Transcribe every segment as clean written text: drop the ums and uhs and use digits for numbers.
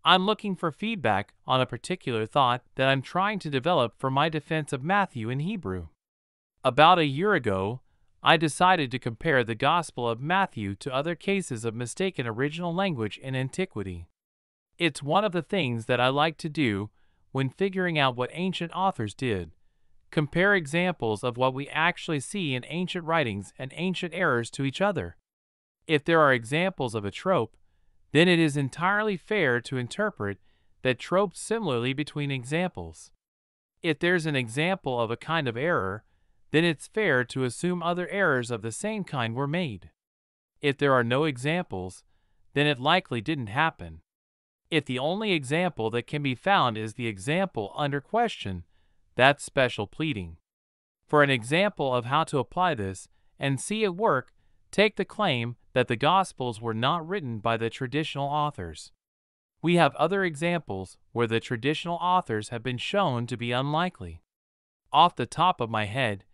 I'm looking for feedback on a particular thought that I'm trying to develop for my defense of Matthew in Hebrew. About a year ago, I decided to compare the Gospel of Matthew to other cases of mistaken original language in antiquity. It's one of the things that I like to do when figuring out what ancient authors did. Compare examples of what we actually see in ancient writings and ancient errors to each other. If there are examples of a trope, then it is entirely fair to interpret that trope similarly between examples. If there's an example of a kind of error, then it's fair to assume other errors of the same kind were made. If there are no examples, then it likely didn't happen. If the only example that can be found is the example under question, that's special pleading. For an example of how to apply this and see it work, take the claim that the Gospels were not written by the traditional authors. We have other examples where the traditional authors have been shown to be unlikely. Off the top of my head,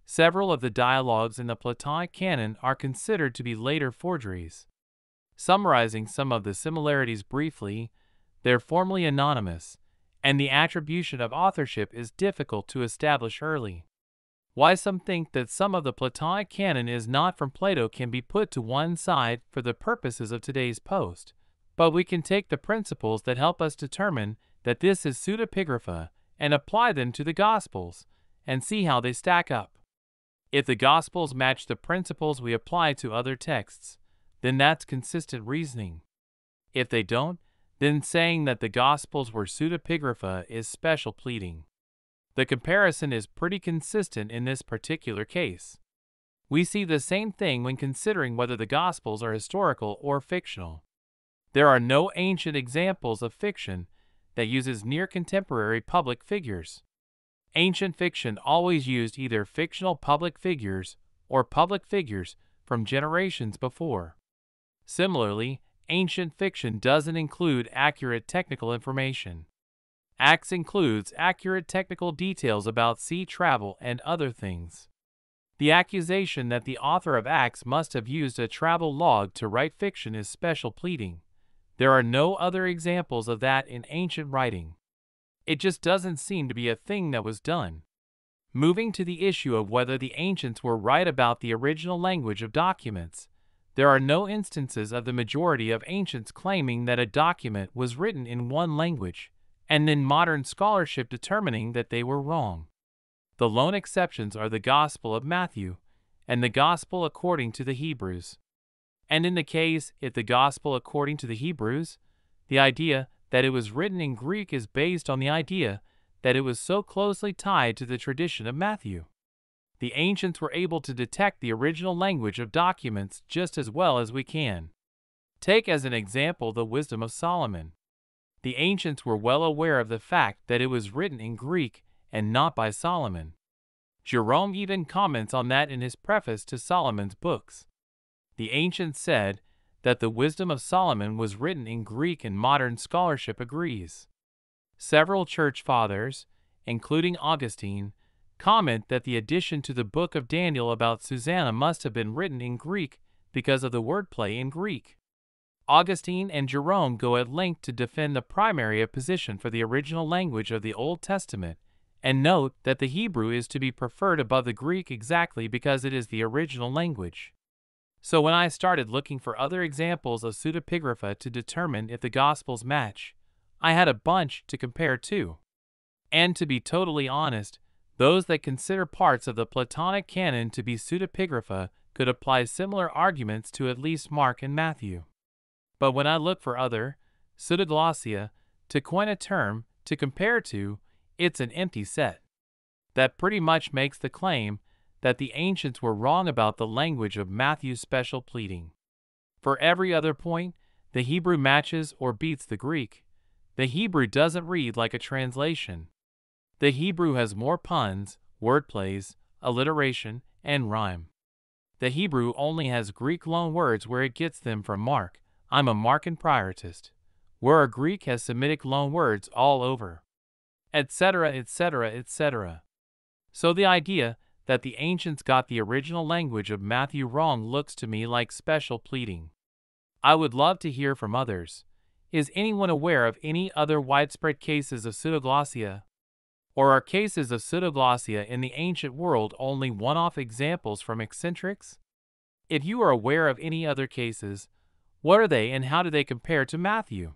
several of the dialogues in the Platonic canon are considered to be later forgeries. Summarizing some of the similarities briefly, they're formally anonymous, and the attribution of authorship is difficult to establish early. Why some think that some of the Platonic canon is not from Plato can be put to one side for the purposes of today's post, but we can take the principles that help us determine that this is pseudepigrapha and apply them to the Gospels, and see how they stack up. If the Gospels match the principles we apply to other texts, then that's consistent reasoning. If they don't, then saying that the Gospels were pseudepigrapha is special pleading. The comparison is pretty consistent in this particular case. We see the same thing when considering whether the Gospels are historical or fictional. There are no ancient examples of fiction that uses near-contemporary public figures. Ancient fiction always used either fictional public figures or public figures from generations before. Similarly, ancient fiction doesn't include accurate technical information. Acts includes accurate technical details about sea travel and other things. The accusation that the author of Acts must have used a travel log to write fiction is special pleading. There are no other examples of that in ancient writing. It just doesn't seem to be a thing that was done. Moving to the issue of whether the ancients were right about the original language of documents, there are no instances of the majority of ancients claiming that a document was written in one language, and then modern scholarship determining that they were wrong. The lone exceptions are the Gospel of Matthew and the Gospel according to the Hebrews. And in the case, if the Gospel according to the Hebrews, the idea that it was written in Greek is based on the idea that it was so closely tied to the tradition of Matthew. The ancients were able to detect the original language of documents just as well as we can. Take as an example the Wisdom of Solomon. The ancients were well aware of the fact that it was written in Greek and not by Solomon. Jerome even comments on that in his preface to Solomon's books. The ancients said that the Wisdom of Solomon was written in Greek, and modern scholarship agrees. Several church fathers, including Augustine, comment that the addition to the book of Daniel about Susanna must have been written in Greek because of the wordplay in Greek. Augustine and Jerome go at length to defend the primary position for the original language of the Old Testament, and note that the Hebrew is to be preferred above the Greek exactly because it is the original language. So when I started looking for other examples of pseudepigrapha to determine if the Gospels match, I had a bunch to compare to. And to be totally honest, those that consider parts of the Platonic canon to be pseudepigrapha could apply similar arguments to at least Mark and Matthew. But when I look for other pseudoglossia, to coin a term to compare to, it's an empty set. That pretty much makes the claim that the ancients were wrong about the language of Matthew's special pleading. For every other point, the Hebrew matches or beats the Greek. The Hebrew doesn't read like a translation. The Hebrew has more puns, wordplays, alliteration, and rhyme. The Hebrew only has Greek loanwords where it gets them from Mark. I'm a Markan priorist, where a Greek has Semitic loanwords all over, etc., etc., etc. So the idea that the ancients got the original language of Matthew wrong looks to me like special pleading. I would love to hear from others. Is anyone aware of any other widespread cases of pseudoglossia? Or are cases of pseudoglossia in the ancient world only one-off examples from eccentrics? If you are aware of any other cases, what are they and how do they compare to Matthew?